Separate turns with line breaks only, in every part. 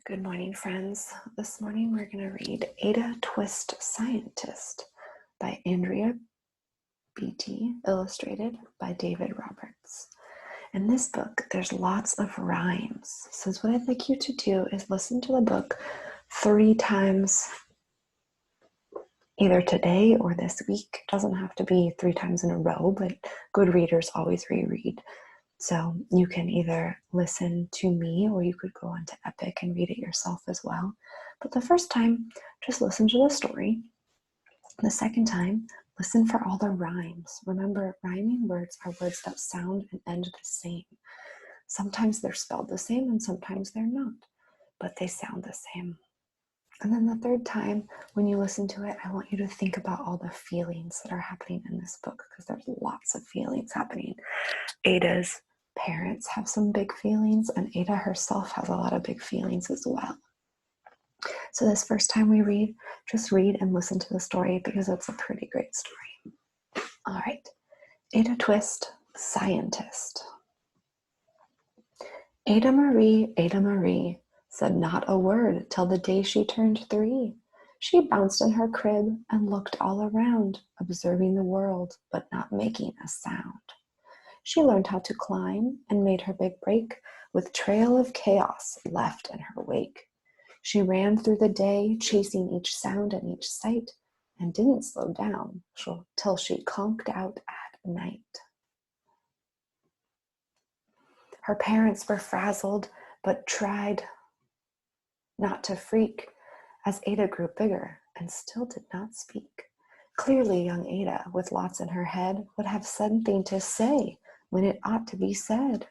Good morning, friends. This morning we're going to read Ada Twist Scientist by Andrea Beatty, illustrated by David Roberts. In this book, there's lots of rhymes. So what I'd like you to do is listen to the book 3 times, either today or this week. It doesn't have to be 3 times in a row, but good readers always reread. So you can either listen to me or you could go onto Epic and read it yourself as well. But the first time, just listen to the story. The second time, listen for all the rhymes. Remember, rhyming words are words that sound and end the same. Sometimes they're spelled the same and sometimes they're not, but they sound the same. And then the third time, when you listen to it, I want you to think about all the feelings that are happening in this book, because there's lots of feelings happening. Ada's parents have some big feelings, and Ada herself has a lot of big feelings as well. So this first time we read, just read and listen to the story because it's a pretty great story. All right, Ada Twist, Scientist. Ada Marie, said not a word till the day she turned 3. She bounced in her crib and looked all around, observing the world, but not making a sound. She learned how to climb and made her big break with trail of chaos left in her wake. She ran through the day, chasing each sound and each sight, and didn't slow down till she conked out at night. Her parents were frazzled, but tried not to freak as Ada grew bigger and still did not speak. Clearly, young Ada, with lots in her head, would have something to say when it ought to be said.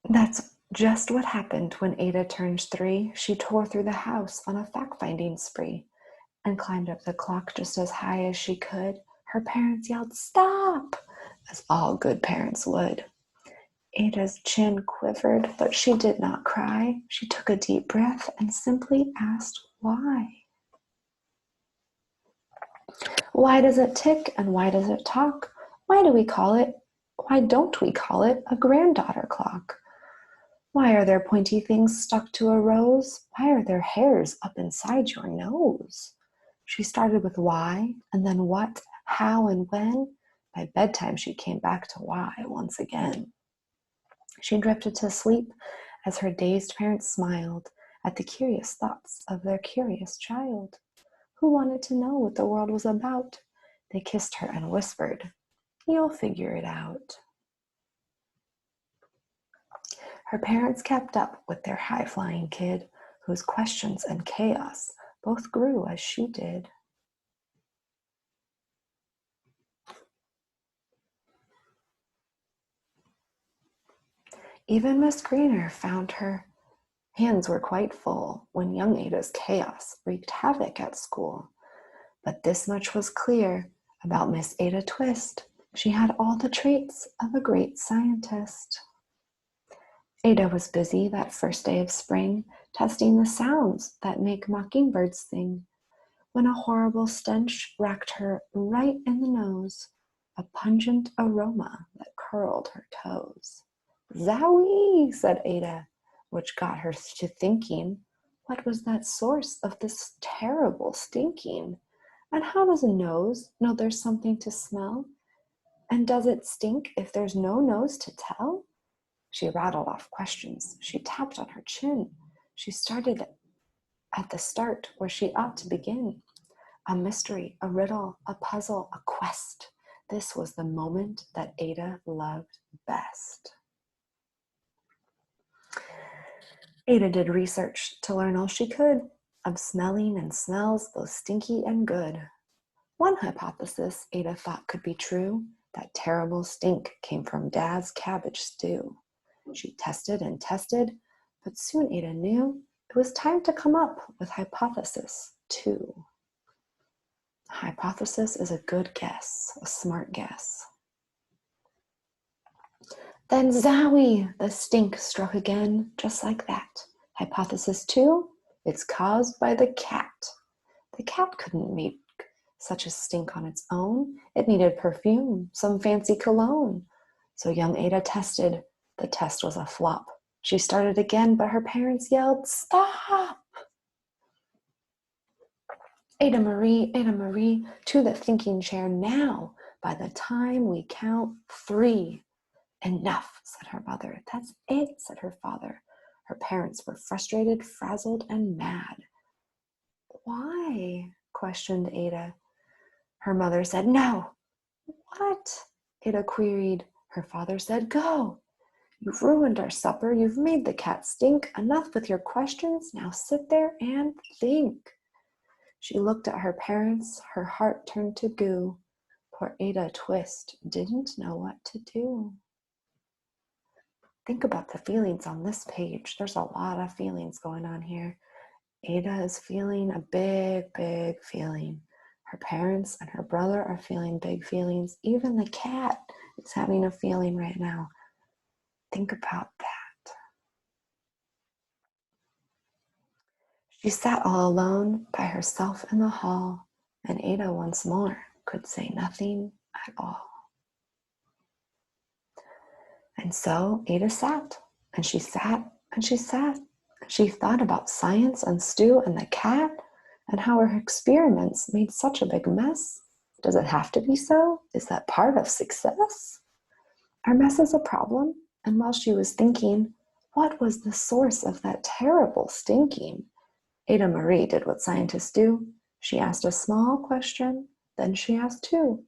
That's just what happened when Ada turned 3. She tore through the house on a fact-finding spree and climbed up the clock just as high as she could. Her parents yelled, "Stop!" as all good parents would. Ada's chin quivered, but she did not cry. She took a deep breath and simply asked why. Why does it tick and why does it talk? Why don't we call it a granddaughter clock? Why are there pointy things stuck to a rose? Why are there hairs up inside your nose? She started with why, and then what, how, and when. By bedtime, she came back to why once again. She drifted to sleep as her dazed parents smiled at the curious thoughts of their curious child, who wanted to know what the world was about. They kissed her and whispered, "You'll figure it out." Her parents kept up with their high-flying kid, whose questions and chaos both grew as she did. Even Miss Greener found her hands were quite full when young Ada's chaos wreaked havoc at school. But this much was clear about Miss Ada Twist. She had all the traits of a great scientist. Ada was busy that first day of spring, testing the sounds that make mockingbirds sing, when a horrible stench racked her right in the nose, a pungent aroma that curled her toes. "Zowie!" said Ada, which got her to thinking, what was that source of this terrible stinking? And how does a nose know there's something to smell? And does it stink if there's no nose to tell? She rattled off questions. She tapped on her chin. She started at the start where she ought to begin. A mystery, a riddle, a puzzle, a quest. This was the moment that Ada loved best. Ada did research to learn all she could of smelling and smells, both stinky and good. One hypothesis Ada thought could be true, that terrible stink came from Dad's cabbage stew. She tested and tested, but soon Ada knew it was time to come up with hypothesis 2. Hypothesis is a good guess, a smart guess. Then zowie, the stink struck again, just like that. Hypothesis 2, it's caused by the cat. The cat couldn't make such a stink on its own. It needed perfume, some fancy cologne. So young Ada tested. The test was a flop. She started again, but her parents yelled, "Stop! Ada Marie, to the thinking chair now. By the time we count 3. Enough, said her mother. That's it, said her father. Her parents were frustrated, frazzled, and mad. Why? Questioned Ada. Her mother said, no. What? Ada queried. Her father said, go. You've ruined our supper. You've made the cat stink. Enough with your questions. Now sit there and think. She looked at her parents. Her heart turned to goo. Poor Ada Twist didn't know what to do. Think about the feelings on this page. There's a lot of feelings going on here. Ada is feeling a big, big feeling. Her parents and her brother are feeling big feelings. Even the cat is having a feeling right now. Think about that. She sat all alone by herself in the hall, and Ada once more could say nothing at all. And so Ada sat, and she sat, and she sat. She thought about science and Stu and the cat, and how her experiments made such a big mess. Does it have to be so? Is that part of success? Are messes a problem? And while she was thinking, what was the source of that terrible stinking? Ada Marie did what scientists do. She asked a small question, then she asked 2.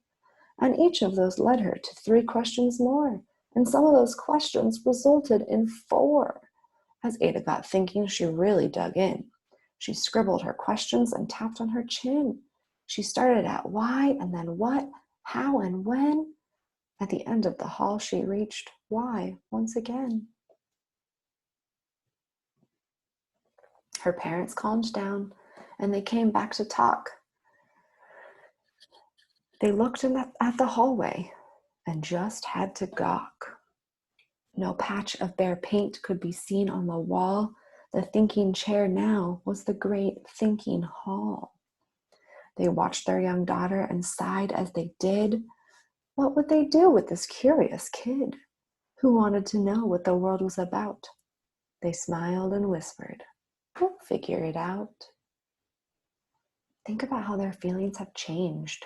And each of those led her to 3 questions more. And some of those questions resulted in 4. As Ada got thinking, she really dug in. She scribbled her questions and tapped on her chin. She started at why and then what, how and when. At the end of the hall, she reached why once again. Her parents calmed down and they came back to talk. They looked at the hallway and just had to gawk. No patch of bare paint could be seen on the wall. The thinking chair now was the great thinking hall. They watched their young daughter and sighed as they did. What would they do with this curious kid who wanted to know what the world was about? They smiled and whispered, we'll figure it out. Think about how their feelings have changed.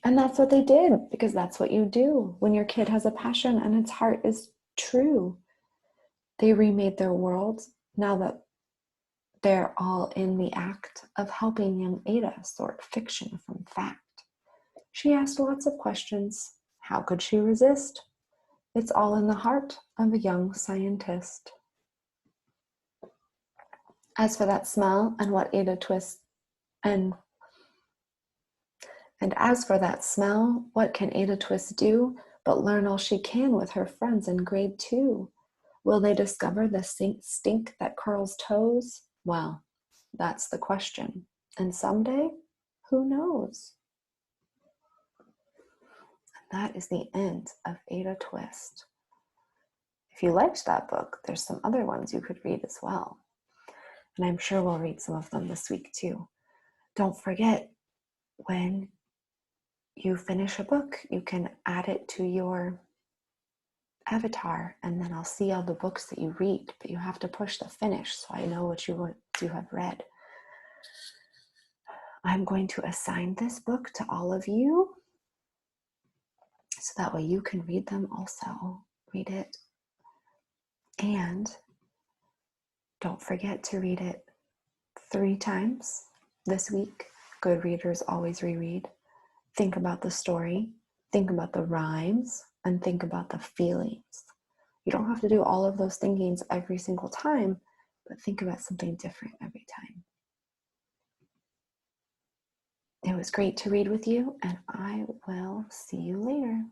And that's what they did, because that's what you do when your kid has a passion and its heart is true. They remade their worlds now that they're all in the act of helping young Ada sort fiction from fact. She asked lots of questions. How could she resist? It's all in the heart of a young scientist. As for that smell and what Ada Twist and as for that smell, what can Ada Twist do but learn all she can with her friends in grade 2? Will they discover the stink that curls toes? Well, that's the question. And someday, who knows? And that is the end of Ada Twist. If you liked that book, there's some other ones you could read as well. And I'm sure we'll read some of them this week too. Don't forget, when you finish a book, you can add it to your avatar, and then I'll see all the books that you read, but you have to push the finish so I know what you have read. I'm going to assign this book to all of you so that way you can read them also. Read it. And don't forget to read it 3 times this week. Good readers always reread. Think about the story, think about the rhymes, and think about the feelings. You don't have to do all of those thinkings every single time, but think about something different every time. It was great to read with you, and I will see you later.